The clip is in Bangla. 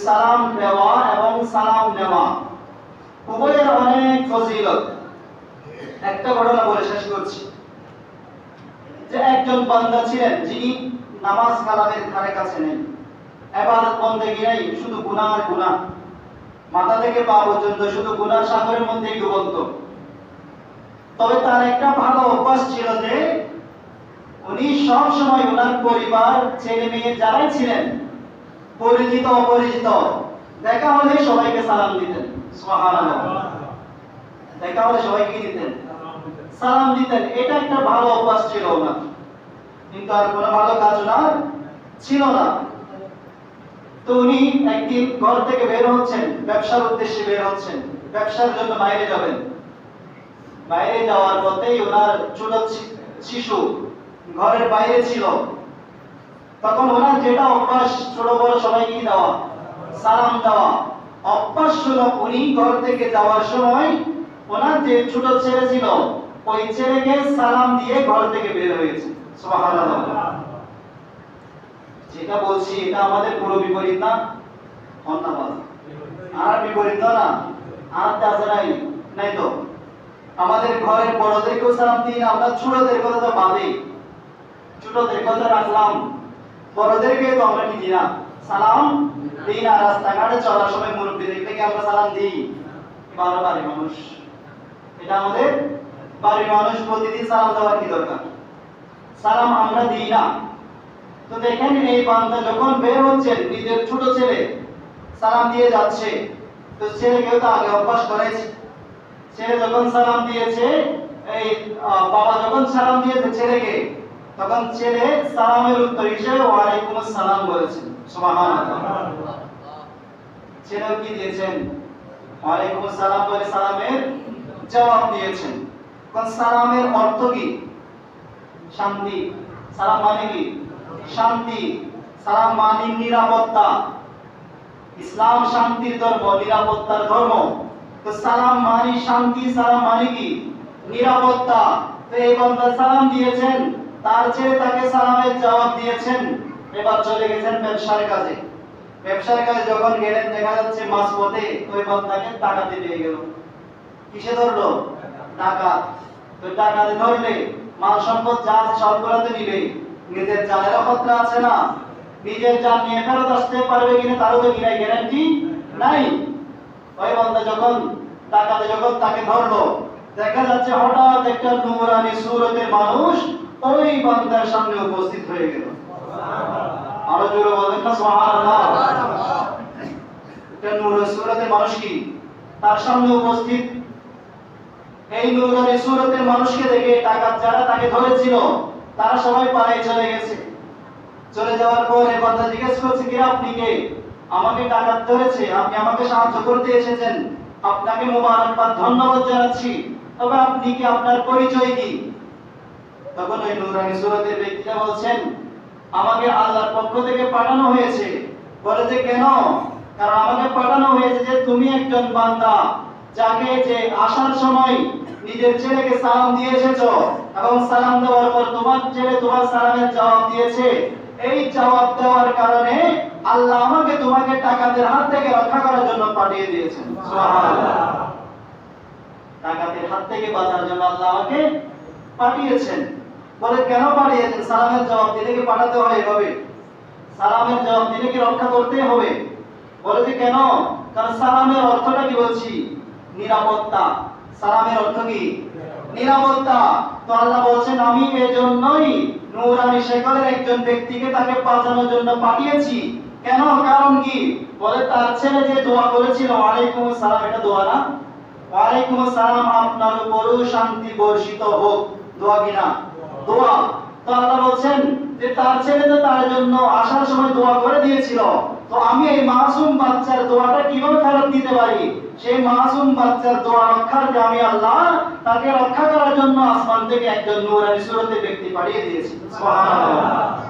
সালাম দেওয়া এবং সালাম নেওয়া উভয়ের অনেক ফজিলত। একটা ঘটনা বলে শেষ করছি, যে একজন বান্দা ছিলেন যিনি নামাজ কালামের ধারে কাছে নেই, ইবাদত বন্দেগী নেই, শুধু গুনাহ আর গুনাহ, মাথা থেকে পা পর্যন্ত শুধু গুনার সাগরের মধ্যেই ডুবন্ত। তবে তার একটা ভালো অভ্যাস ছিল যে উনি সব সময় ওনার পরিবার, ছেলে মেয়ে যারাই ছিলেন, পরিচিত অপরিচিত, দেখা হলে সবাইকে সালাম দিতেন। সুবহানাল্লাহ। দেখা হলে সবাইকে কি দিতেন? সালাম দিতেন। এটা একটা ভালো অভ্যাস ছিল ওনার, কিন্তু আর কোনো ভালো কাজ ওনার ছিল না। তো উনি একদিন ঘর থেকে বের হচ্ছেন, ব্যবসার উদ্দেশ্যে বের হচ্ছেন, ব্যবসার জন্য বাইরে যাবেন। বাইরে যাওয়ার পথেই ওনার ছোট শিশু ঘরের বাইরে ছিল। তখন ওনার যেটা অভ্যাস, ছোট বড় সবাইকে দেওয়া, সালাম দেওয়া অভ্যাস ছিল, উনি ঘর থেকে যাওয়ার সময় ওনার যে ছোট ছেলে ছিল ওই ছেলেকে সালাম দিয়ে ঘর থেকে বের হয়েছে। সুবহানাল্লাহ। যেটা বলছি এটা আমাদের পুরো বিপরীত না? ধন্যবাদ। আর বিপরীত না? আর আছে নাই তো? আমাদের ঘরের বড়দেরকেও সালাম দিই না, আমরা ছোটদের কথা তো বাদে, ছোটদের কথা রাখলাম, বড়দেরকে তো আমরা কি দিই না, সালাম দিই না। রাস্তাঘাটে চলার সময় মুরব্বী দেখলে কি আমরা সালাম দিই? বাড়ির মানুষ, এটা আমাদের বাড়ির মানুষ, প্রতিদিন সালাম দেওয়ার কি দরকার? সালাম আমরা দিই না। তো দেখেন এই বান্দা যখন বের হচ্ছেন, নিজের ছোট ছেলে সালাম দিয়ে যাচ্ছে, তো ছেলেকেও তো আগে অভ্যাস করেছে। ছেলে যখন সালাম দিয়েছে, এই বাবা যখন সালাম দিয়েছে ছেলেকে, তখন ছেলে সালামের উত্তর হিসেবে ওয়ালাইকুম আসসালাম বলেছেন। সুবহানাল্লাহ। ছেলেও কি দিয়েছেন? ওয়ালাইকুম আসসালাম বলে সালামের জবাব দিয়েছেন। কোন সালামের অর্থ কি? শান্তি। সালাম মানে কি? শান্তি। সালাম মানে নিরাপত্তা। ইসলাম শান্তির ধর্ম, নিরাপত্তার ধর্ম। তো সালাম মানে শান্তি, সালাম মানে কি? নিরাপত্তা। তো এই বান্দা সালাম দিয়েছেন, তার ছেলে তাকে সালামের জবাব দিয়েছেন। এবার চলে গেছেন ব্যবসার কাজে। ব্যবসার কাজে যখন গেলেন, দেখা যাচ্ছে মাঝপথে ওই বান্দাকে ডাকাতে পেয়ে গেল। কিসে ধরলো? ডাকাত। তো ডাকাতে ধরলে মাল সম্পদ যা আছে সবগুলো তো নিবে, নিজের জানেরও খতরা আছে না? নিজের জান নিয়ে ফেরত আসতে পারবে কিনা তারও তো গ্যারান্টি নাই। ওই বান্দা যখন ডাকাতে যখন তাকে ধরলো, দেখা যাচ্ছে হঠাৎ একটা নূরানি সুরতের মানুষ ওই বান্দার সামনে উপস্থিত হয়ে গেল। আরো জোরে বলেন না সুবহানাল্লাহ। একটা নূরানি সুরতের মানুষ কি তার সামনে উপস্থিত। এই নূরানি সুরতের মানুষকে দেখে ডাকাত যারা তাকে ধরেছিল তারা সবাই পালিয়ে চলে গেছে। চলে যাওয়ার পর এই বান্দা জিজ্ঞেস করছে, কে আপনি? কে? আমাকে ডাকাত ধরেছে, আপনি আমাকে সাহায্য করতে এসেছেন, আপনাকে মোবারকবাদ, ধন্যবাদ জানাচ্ছি, তবে আপনি কি, আপনার পরিচয় কি? তখন ওই নূরানি সুরতের ব্যক্তিটা বলছেন, আমাকে আল্লাহর পক্ষ থেকে পাঠানো হয়েছে। বলে যে কেন? কারণ আমাকে পাঠানো হয়েছে যে তুমি একজন বান্দা যাকে যে আসার সময় নিজের ছেলেকে সালাম দিয়ে এসেছো এবং সালাম দেওয়ার পর তোমার ছেলে তোমার সালামের জবাব দিয়েছে। এই জবাব দেওয়ার কারণে আল্লাহ আমাকে তোমাকে ডাকাতের হাত থেকে রক্ষা করার জন্য পাঠিয়ে দিয়েছেন। সুবহানাল্লাহ। ডাকাতের হাত থেকে বাঁচার জন্য আল্লাহ আমাকে পাঠিয়েছেন। বলে কেন পাঠিয়েছেন? সালামের জবাব দিলে কি পাঠাতে হয় এভাবে? সালামের জবাব দিলে কি রক্ষা করতে হবে? বলে যে কেন? কারণ সালামের অর্থটা কি বলছি? নিরাপত্তা। সালামের অর্থ কি? নিরাপত্তা। তো আল্লাহ বলেন আমি এজন্যই নূরানি শেখরের একজন ব্যক্তিকে তাকে বাঁচানোর জন্য পাঠিয়েছি। কেন? কারণ কি? বলে তার ছেলে যে দোয়া করেছিল ওয়ালাইকুম আসসালাম, এটা দোয়া না? ওয়ালাইকুম আসসালাম, আপনার উপরও শান্তি বর্ষিত হোক, দোয়া কি না? দোয়া। তো আল্লাহ বলেন যে তার ছেলে তো তার জন্য আসার সময় দোয়া করে দিয়েছিল, তো আমি এই মাসুম বাচ্চার দোয়াটা কিভাবে ফেরত দিতে পারি? সেই মাসুম বাচ্চার দোয়া রক্ষার্থে আমি আল্লাহ তাকে রক্ষা করার জন্য আসমান থেকে একজন নূরানি সুরতের ব্যক্তি পাঠিয়ে দিয়েছি। সুবহানাল্লাহ।